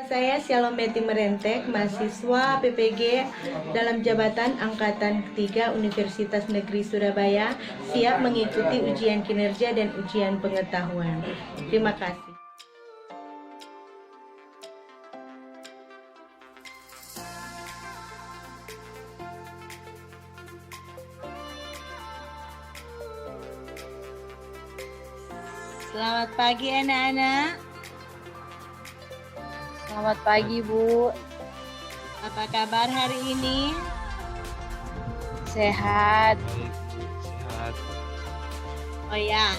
Saya Shalom Betty Merentek, mahasiswa PPG dalam jabatan Angkatan Ketiga Universitas Negeri Surabaya, siap mengikuti ujian kinerja dan ujian pengetahuan. Terima kasih. Selamat pagi anak-anak. Selamat pagi, Bu. Apa kabar hari ini? Sehat. Sehat. Oh ya,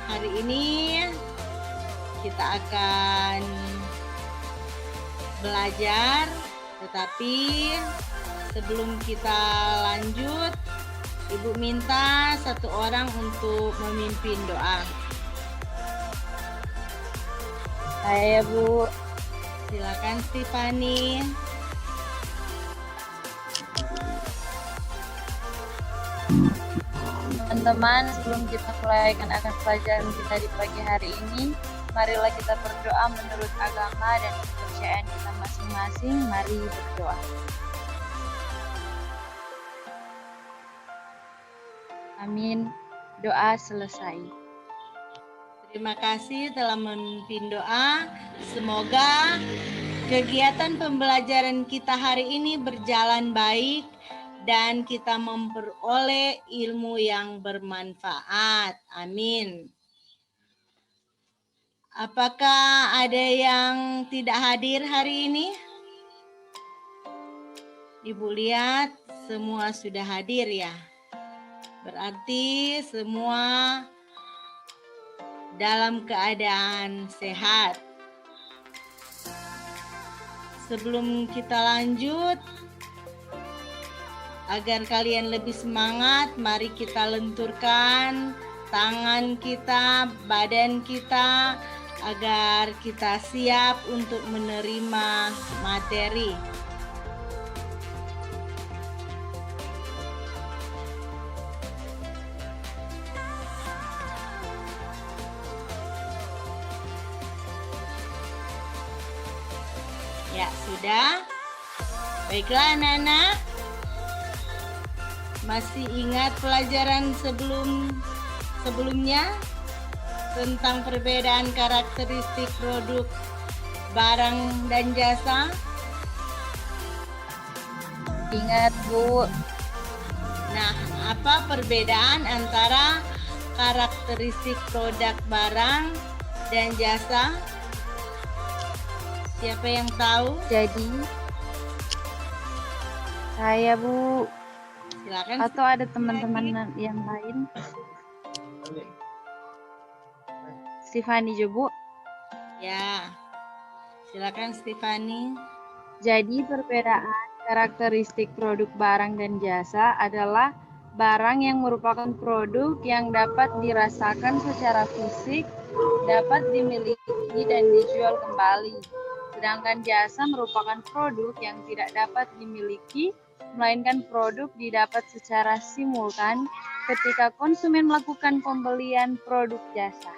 hari ini kita akan belajar, tetapi sebelum kita lanjut, Ibu minta satu orang untuk memimpin doa. Saya, Bu. Silakan Stefani. Teman-teman, sebelum kita mulai akan pelajaran kita di pagi hari ini, marilah kita berdoa menurut agama dan kepercayaan kita masing-masing. Mari berdoa. Amin. Doa selesai. Terima kasih telah memimpin doa. Semoga kegiatan pembelajaran kita hari ini berjalan baik dan kita memperoleh ilmu yang bermanfaat. Amin. Apakah ada yang tidak hadir hari ini? Ibu lihat semua sudah hadir ya. Berarti semua dalam keadaan sehat. Sebelum kita lanjut, agar kalian lebih semangat, mari kita lenturkan tangan kita, badan kita, agar kita siap untuk menerima materi. Ya, sudah. Baiklah anak-anak. Masih ingat pelajaran sebelumnya tentang perbedaan karakteristik produk, barang, dan jasa? Ingat, Bu. Nah, apa perbedaan antara karakteristik produk, barang, dan jasa? Siapa yang tahu? Jadi, saya, Bu. Silakan. Atau ada teman-teman yang lain? Stefani juga, Bu. Ya, silakan Stefani. Jadi perbedaan karakteristik produk barang dan jasa adalah barang yang merupakan produk yang dapat dirasakan secara fisik, dapat dimiliki dan dijual kembali. Sedangkan jasa merupakan produk yang tidak dapat dimiliki, melainkan produk didapat secara simultan ketika konsumen melakukan pembelian produk jasa.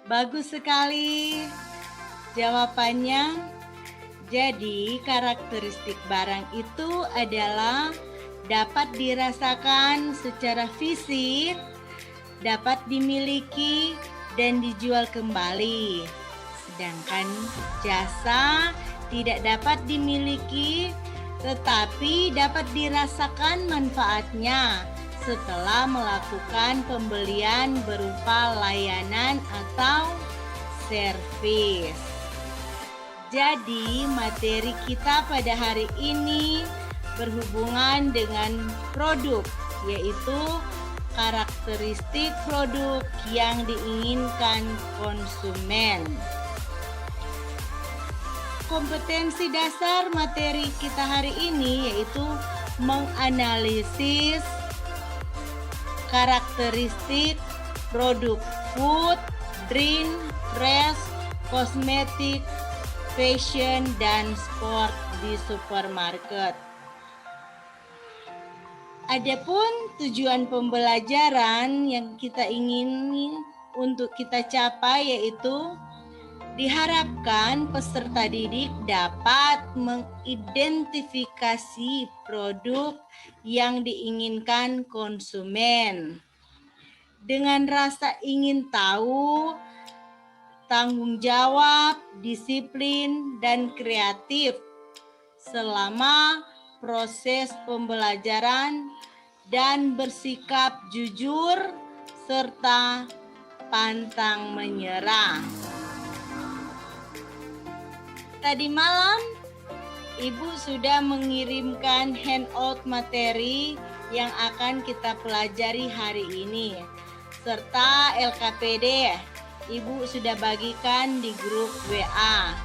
Bagus sekali jawabannya. Jadi karakteristik barang itu adalah dapat dirasakan secara fisik, dapat dimiliki dan dijual kembali. Sedangkan jasa tidak dapat dimiliki tetapi dapat dirasakan manfaatnya setelah melakukan pembelian berupa layanan atau servis. Jadi materi kita pada hari ini berhubungan dengan produk, yaitu karakteristik produk yang diinginkan konsumen. Kompetensi dasar materi kita hari ini yaitu menganalisis karakteristik produk food, drink, dress, kosmetik, fashion, dan sport di supermarket. Adapun tujuan pembelajaran yang kita ingin untuk kita capai yaitu diharapkan peserta didik dapat mengidentifikasi produk yang diinginkan konsumen dengan rasa ingin tahu, tanggung jawab, disiplin, dan kreatif selama proses pembelajaran dan bersikap jujur serta pantang menyerah. Tadi malam, Ibu sudah mengirimkan handout materi yang akan kita pelajari hari ini, serta LKPD. Ibu sudah bagikan di grup WA.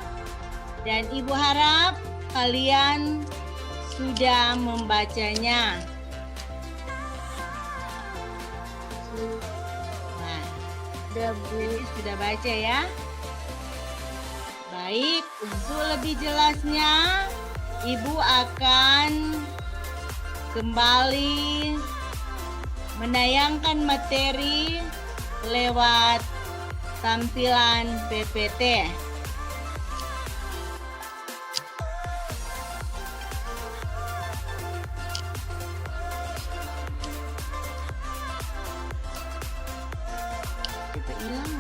Dan Ibu harap kalian sudah membacanya. Nah, jadi sudah baca ya. Baik, untuk lebih jelasnya, Ibu akan kembali menayangkan materi lewat tampilan PPT. Kita hilang.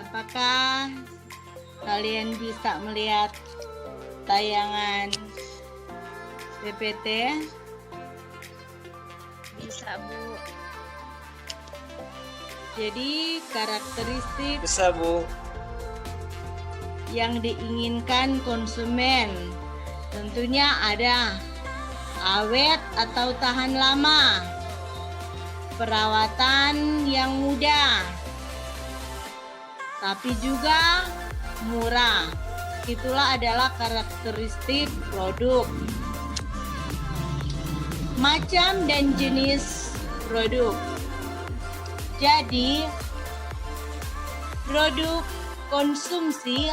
Apakah kalian bisa melihat tayangan PPT? Bisa, Bu. Jadi karakteristik Bisa, Bu. yang diinginkan konsumen tentunya ada awet atau tahan lama, perawatan yang mudah, tapi juga murah. Itulah adalah karakteristik produk. Macam dan jenis produk. Jadi, produk konsumsi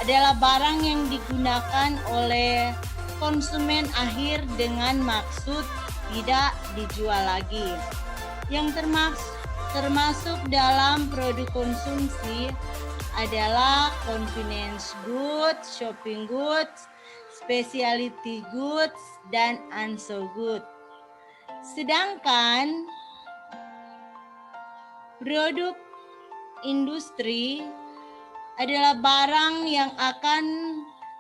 adalah barang yang digunakan oleh konsumen akhir dengan maksud tidak dijual lagi. Yang termasuk dalam produk konsumsi adalah convenience goods, shopping goods, specialty goods, dan unsold goods. Sedangkan produk industri adalah barang yang akan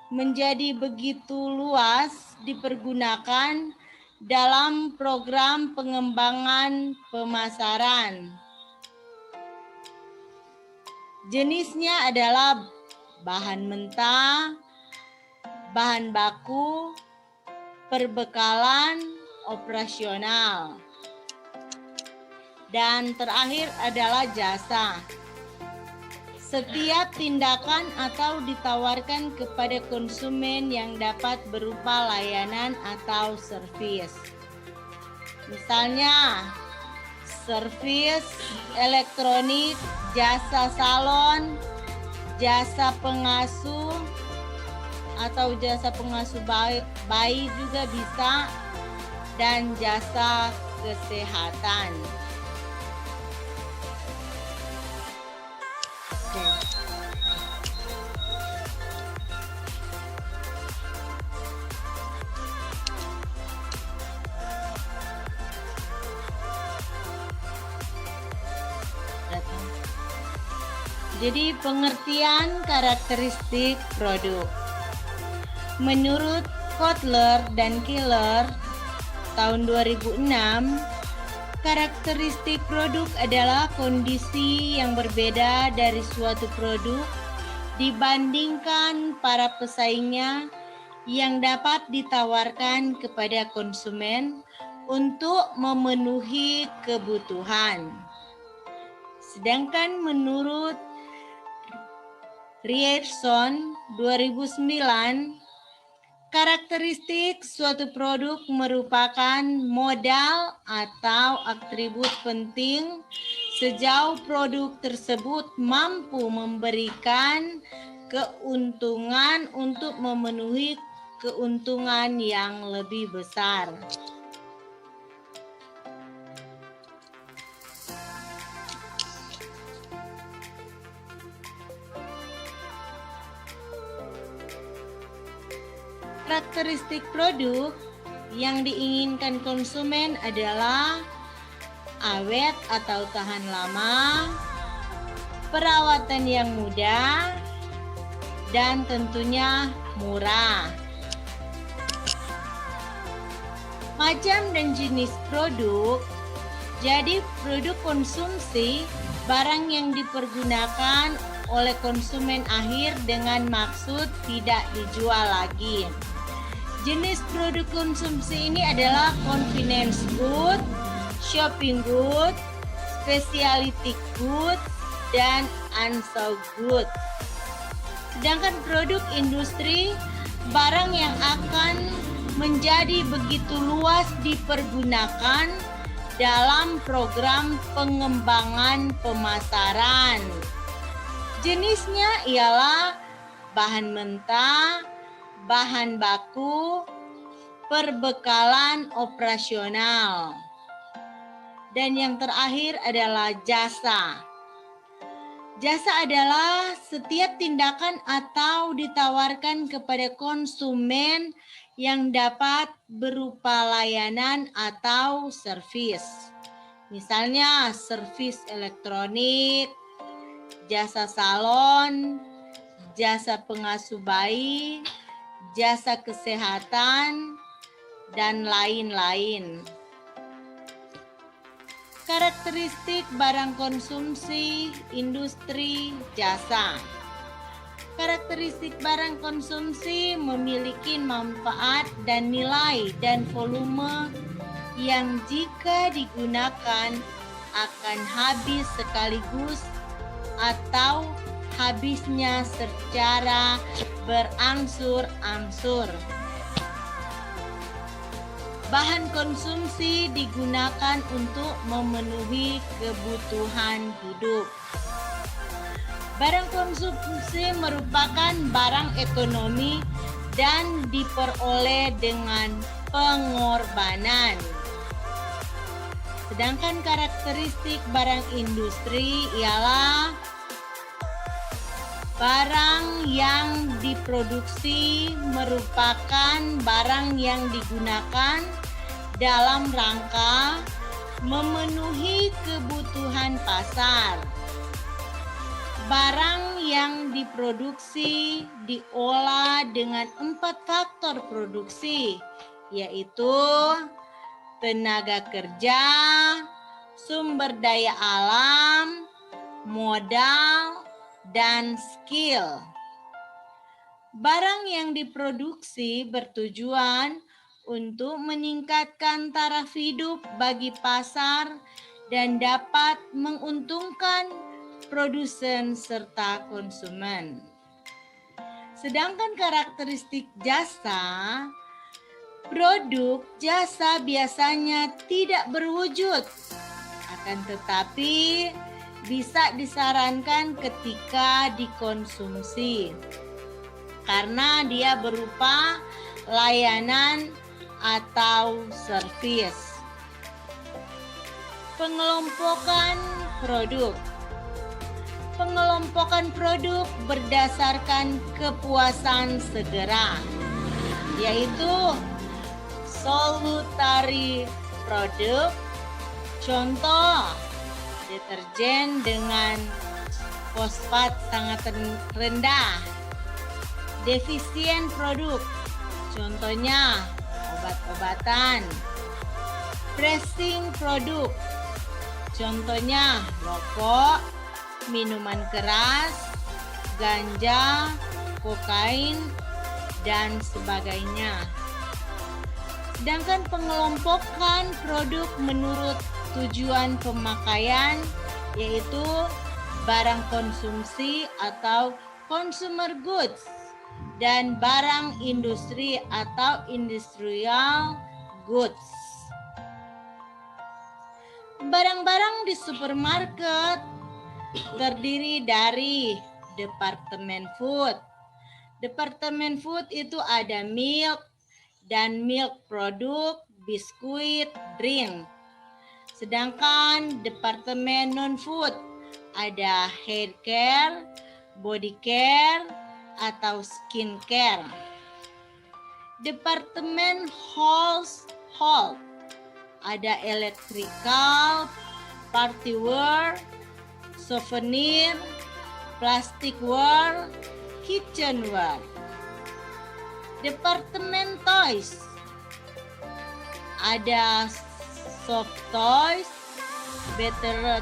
menjadi begitu luas dipergunakan dalam program pengembangan pemasaran. Jenisnya adalah bahan mentah, bahan baku, perbekalan, operasional. Dan terakhir adalah jasa. Setiap tindakan atau ditawarkan kepada konsumen yang dapat berupa layanan atau servis. Misalnya, servis elektronik, jasa salon, jasa pengasuh, atau jasa pengasuh bayi juga bisa, dan jasa kesehatan. Jadi pengertian karakteristik produk. Menurut Kotler dan Keller tahun 2006, Karakteristik produk adalah kondisi yang berbeda dari suatu produk dibandingkan para pesaingnya yang dapat ditawarkan kepada konsumen untuk memenuhi kebutuhan. Sedangkan menurut Ryerson 2009, karakteristik suatu produk merupakan modal atau atribut penting sejauh produk tersebut mampu memberikan keuntungan untuk memenuhi keuntungan yang lebih besar. Karakteristik produk yang diinginkan konsumen adalah awet atau tahan lama, perawatan yang mudah, dan tentunya murah. Macam dan jenis produk. Jadi produk konsumsi, barang yang dipergunakan oleh konsumen akhir dengan maksud tidak dijual lagi. Jenis produk konsumsi ini adalah convenience good, shopping good, specialty good, dan unsold good. Sedangkan produk industri, barang yang akan menjadi begitu luas dipergunakan dalam program pengembangan pemasaran. Jenisnya ialah bahan mentah, bahan baku, perbekalan operasional. Dan yang terakhir adalah jasa. Jasa adalah setiap tindakan atau ditawarkan kepada konsumen yang dapat berupa layanan atau servis. Misalnya servis elektronik, jasa salon, jasa pengasuh bayi, jasa kesehatan, dan lain-lain. Karakteristik barang konsumsi, industri, jasa. Karakteristik barang konsumsi memiliki manfaat dan nilai dan volume yang jika digunakan akan habis sekaligus atau habisnya secara berangsur-angsur. Bahan konsumsi digunakan untuk memenuhi kebutuhan hidup. Barang konsumsi merupakan barang ekonomi dan diperoleh dengan pengorbanan. Sedangkan karakteristik barang industri ialah barang yang diproduksi merupakan barang yang digunakan dalam rangka memenuhi kebutuhan pasar. Barang yang diproduksi diolah dengan 4 faktor produksi, yaitu tenaga kerja, sumber daya alam, modal, dan skill. Barang yang diproduksi bertujuan untuk meningkatkan taraf hidup bagi pasar dan dapat menguntungkan produsen serta konsumen. Sedangkan karakteristik jasa, produk jasa biasanya tidak berwujud, akan tetapi bisa disarankan ketika dikonsumsi karena dia berupa layanan atau servis. Pengelompokan produk. Pengelompokan produk berdasarkan kepuasan segera, yaitu salutary produk. Contoh, deterjen dengan fosfat sangat rendah. Defisien produk, contohnya obat-obatan. Pressing produk, Contohnya rokok, minuman keras, ganja, kokain, dan sebagainya. Sedangkan pengelompokan produk menurut tujuan pemakaian yaitu barang konsumsi atau consumer goods dan barang industri atau industrial goods. Barang-barang di supermarket terdiri dari departemen food. Departemen food itu ada milk dan milk produk, biskuit, drink. Sedangkan departemen non-food ada hair care, body care, atau skin care. Departemen household ada electrical, party wear, souvenir, plastic wear, kitchenware. Departemen toys ada soft toys, battery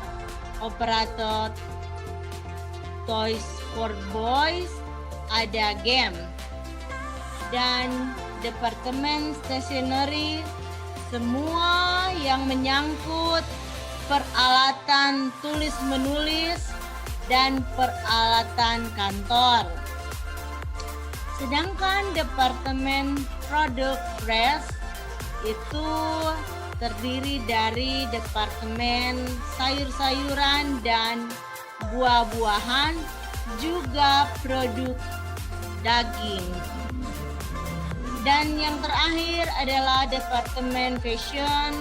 operated toys for boys, ada game. Dan departemen stationery semua yang menyangkut peralatan tulis menulis dan peralatan kantor. Sedangkan departemen produk fresh itu terdiri dari departemen sayur-sayuran dan buah-buahan, juga produk daging. Dan yang terakhir adalah departemen fashion,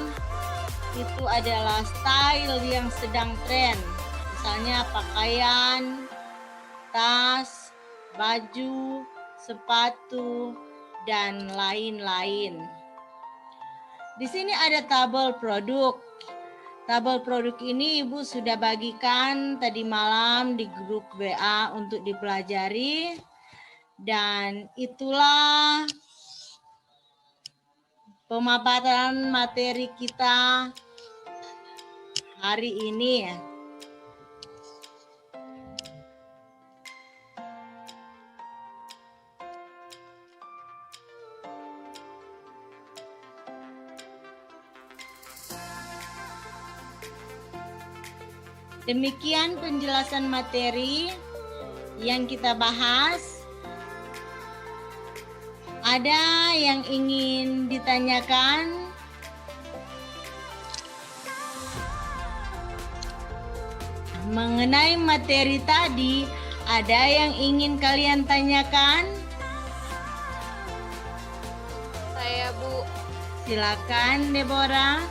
itu adalah style yang sedang tren. Misalnya pakaian, tas, baju, sepatu, dan lain-lain. Di sini ada tabel produk. Tabel produk ini Ibu sudah bagikan tadi malam di grup WA untuk dipelajari. Dan itulah pemaparan materi kita hari ini. Demikian penjelasan materi yang kita bahas. Ada yang ingin ditanyakan? Mengenai materi tadi, ada yang ingin kalian tanyakan? Saya, Bu. Silakan, Deborah.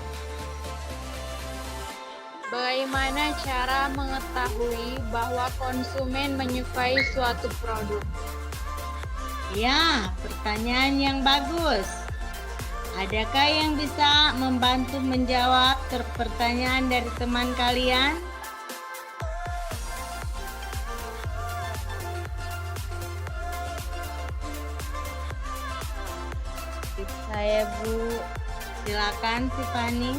Bagaimana cara mengetahui bahwa konsumen menyukai suatu produk? Ya, pertanyaan yang bagus. Adakah yang bisa membantu menjawab pertanyaan dari teman kalian? Saya, Bu. Silakan, Tiffany.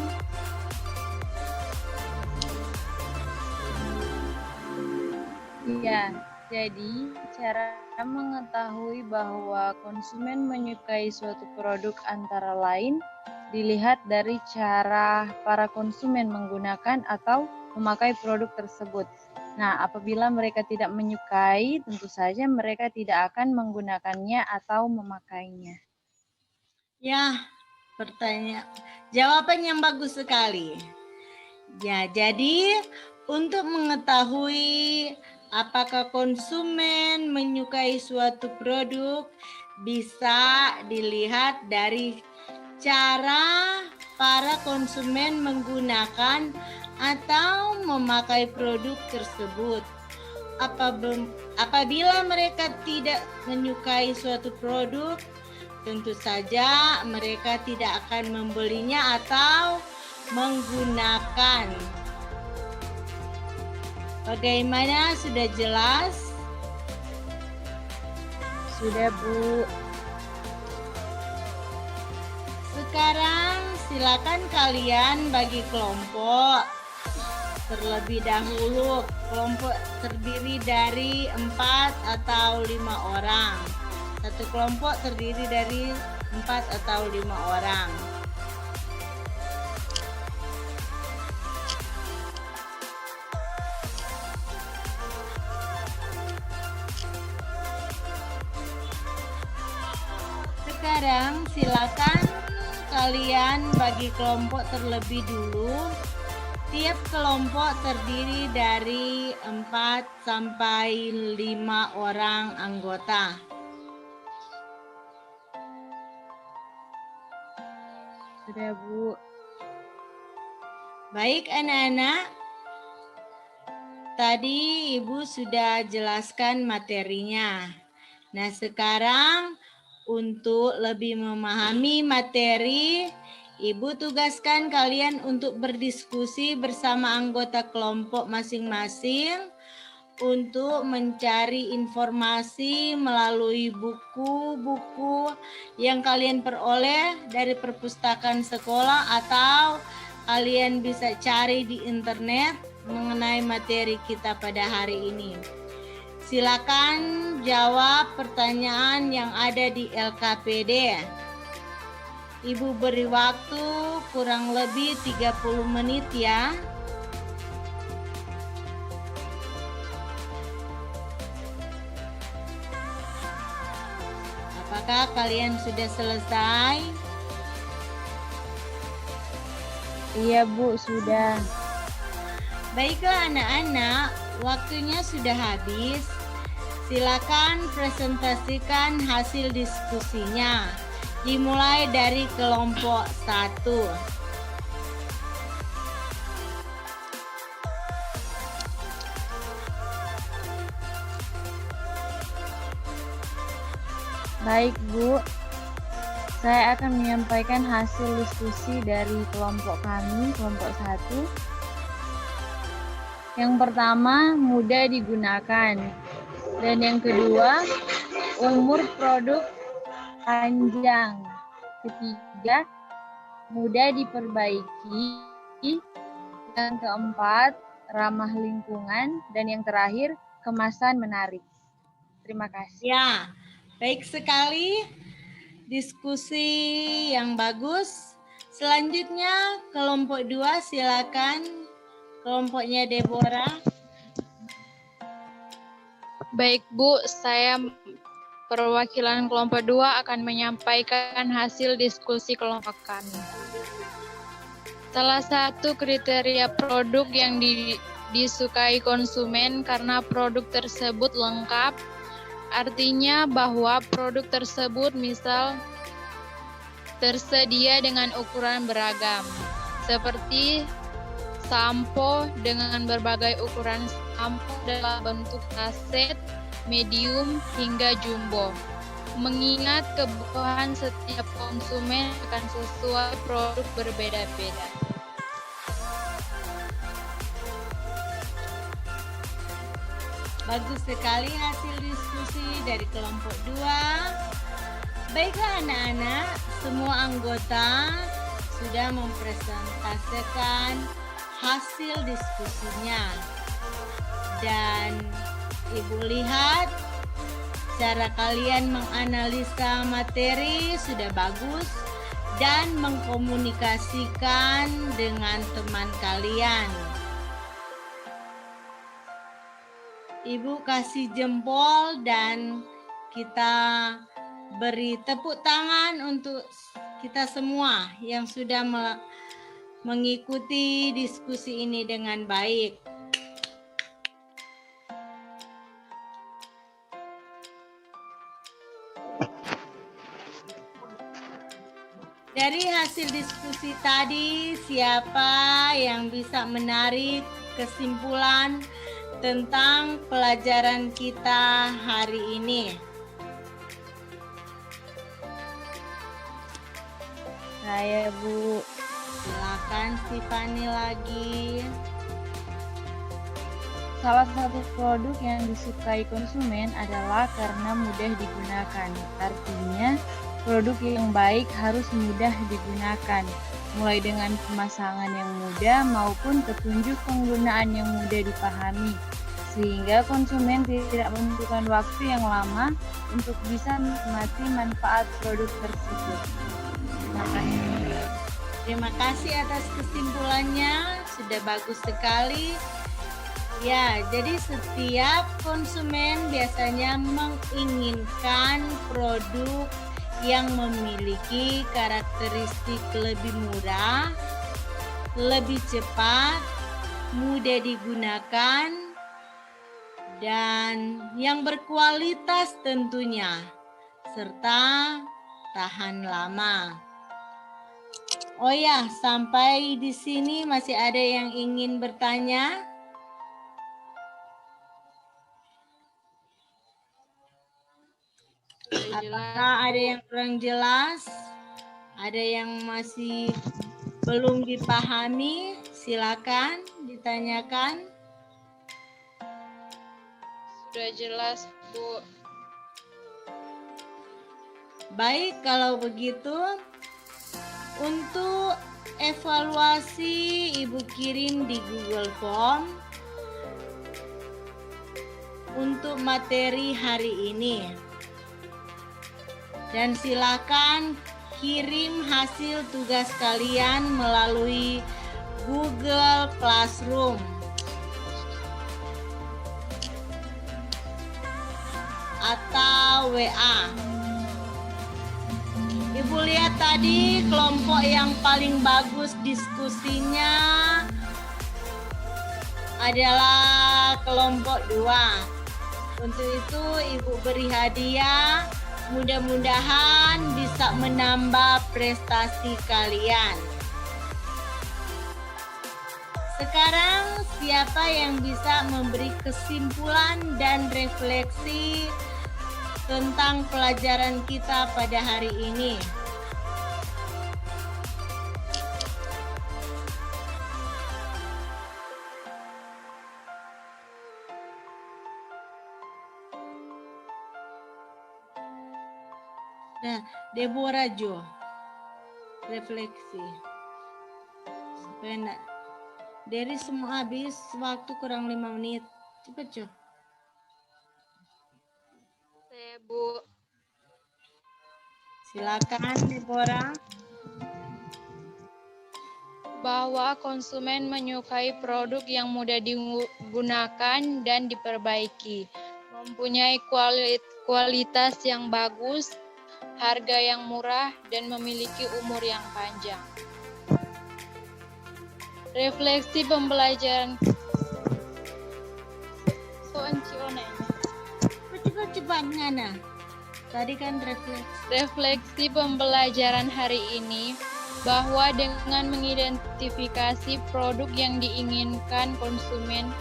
Iya, jadi cara mengetahui bahwa konsumen menyukai suatu produk antara lain dilihat dari cara para konsumen menggunakan atau memakai produk tersebut. Nah, apabila mereka tidak menyukai, tentu saja mereka tidak akan menggunakannya atau memakainya. Ya, jawaban yang bagus sekali. Ya, jadi untuk mengetahui apakah konsumen menyukai suatu produk bisa dilihat dari cara para konsumen menggunakan atau memakai produk tersebut. Apabila mereka tidak menyukai suatu produk, tentu saja mereka tidak akan membelinya atau menggunakan. Bagaimana, sudah jelas? Sudah, Bu. Sekarang silakan kalian bagi kelompok. terlebih dahulu. Kelompok terdiri dari 4 atau 5 orang. Satu kelompok terdiri dari 4 atau 5 orang. Sekarang silakan kalian bagi kelompok terlebih dulu. Tiap kelompok terdiri dari 4 sampai 5 orang anggota. Sudah, Bu. Baik anak-anak, tadi Ibu sudah jelaskan materinya. Nah, sekarang untuk lebih memahami materi, Ibu tugaskan kalian untuk berdiskusi bersama anggota kelompok masing-masing untuk mencari informasi melalui buku-buku yang kalian peroleh dari perpustakaan sekolah atau kalian bisa cari di internet mengenai materi kita pada hari ini. Silakan jawab pertanyaan yang ada di LKPD. Ibu beri waktu kurang lebih 30 menit ya. Apakah kalian sudah selesai? Iya, Bu, sudah. Baiklah anak-anak, waktunya sudah habis. Silakan presentasikan hasil diskusinya. Dimulai dari kelompok 1. Baik, Bu. Saya akan menyampaikan hasil diskusi dari kelompok kami, kelompok 1. Yang pertama, mudah digunakan. Dan yang kedua, umur produk panjang. Ketiga, mudah diperbaiki. Yang keempat, ramah lingkungan. Dan yang terakhir, kemasan menarik. Terima kasih. Ya, baik sekali. Diskusi yang bagus. Selanjutnya kelompok 2 silakan. Kelompoknya Deborah. Baik, Bu, saya perwakilan kelompok 2 akan menyampaikan hasil diskusi kelompok kami. Salah satu kriteria produk yang disukai konsumen karena produk tersebut lengkap, artinya bahwa produk tersebut misal tersedia dengan ukuran beragam, seperti sampo dengan berbagai ukuran sampo dalam bentuk saset, medium, hingga jumbo. Mengingat kebutuhan setiap konsumen akan sesuai produk berbeda-beda. Bagus sekali hasil diskusi dari kelompok 2. Baiklah anak-anak, semua anggota sudah mempresentasikan hasil diskusinya. Dan Ibu lihat cara kalian menganalisa materi sudah bagus dan mengkomunikasikan dengan teman kalian. Ibu kasih jempol dan kita beri tepuk tangan untuk kita semua yang sudah mengikuti diskusi ini dengan baik. Dari hasil diskusi tadi, siapa yang bisa menarik kesimpulan tentang pelajaran kita hari ini? Saya, Bu. Silakan Tiffany lagi. Salah satu produk yang disukai konsumen adalah karena mudah digunakan. Artinya, produk yang baik harus mudah digunakan. mulai dengan pemasangan yang mudah maupun petunjuk penggunaan yang mudah dipahami, sehingga konsumen tidak membutuhkan waktu yang lama untuk bisa menikmati manfaat produk tersebut. Terima kasih. Terima kasih atas kesimpulannya, sudah bagus sekali. Ya, jadi setiap konsumen biasanya menginginkan produk yang memiliki karakteristik lebih murah, lebih cepat, mudah digunakan, dan yang berkualitas tentunya, serta tahan lama. Oh ya, sampai di sini masih ada yang ingin bertanya? Apakah ada yang kurang jelas? Ada yang masih belum dipahami? Silakan ditanyakan. Sudah jelas, Bu. Baik, kalau begitu untuk evaluasi Ibu kirim di Google Form untuk materi hari ini. Dan silakan kirim hasil tugas kalian melalui Google Classroom atau WA. Ibu lihat tadi kelompok yang paling bagus diskusinya adalah kelompok 2. Untuk itu Ibu beri hadiah. Mudah-mudahan bisa menambah prestasi kalian. Sekarang siapa yang bisa memberi kesimpulan dan refleksi tentang pelajaran kita pada hari ini? Nah, Deborah Jo, refleksi. Supaya enggak, dari semua habis waktu kurang 5 menit. Cepat Jo. Saya, Bu. Silakan Deborah. Bahwa konsumen menyukai produk yang mudah digunakan dan diperbaiki, mempunyai kualitas yang bagus, harga yang murah, dan memiliki umur yang panjang. Refleksi pembelajaran. Cepat Ngana. Tadi kan Refleksi pembelajaran hari ini bahwa dengan mengidentifikasi produk yang diinginkan konsumen,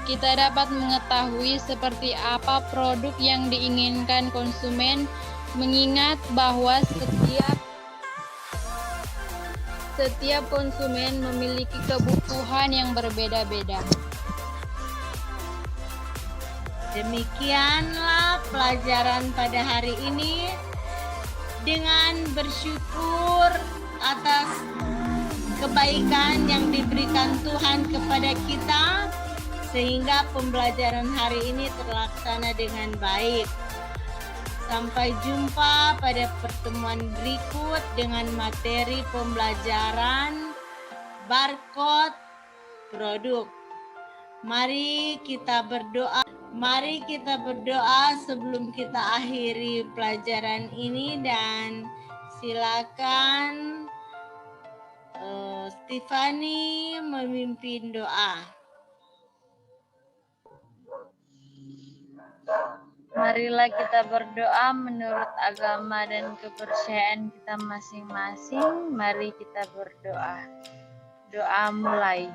kita dapat mengetahui seperti apa produk yang diinginkan konsumen, mengingat bahwa setiap konsumen memiliki kebutuhan yang berbeda-beda. Demikianlah pelajaran pada hari ini. Dengan bersyukur atas kebaikan yang diberikan Tuhan kepada kita, sehingga pembelajaran hari ini terlaksana dengan baik. Sampai jumpa pada pertemuan berikut dengan materi pembelajaran barcode produk. Mari kita berdoa. Mari kita berdoa sebelum kita akhiri pelajaran ini, dan silakan Stephanie memimpin doa. Marilah kita berdoa menurut agama dan kepercayaan kita masing-masing. Mari kita berdoa. Doa mulai.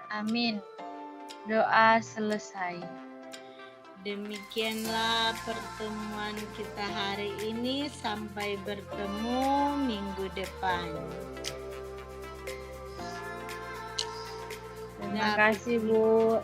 Amin. Doa selesai. Demikianlah pertemuan kita hari ini. Sampai bertemu minggu depan. Terima kasih, Bu.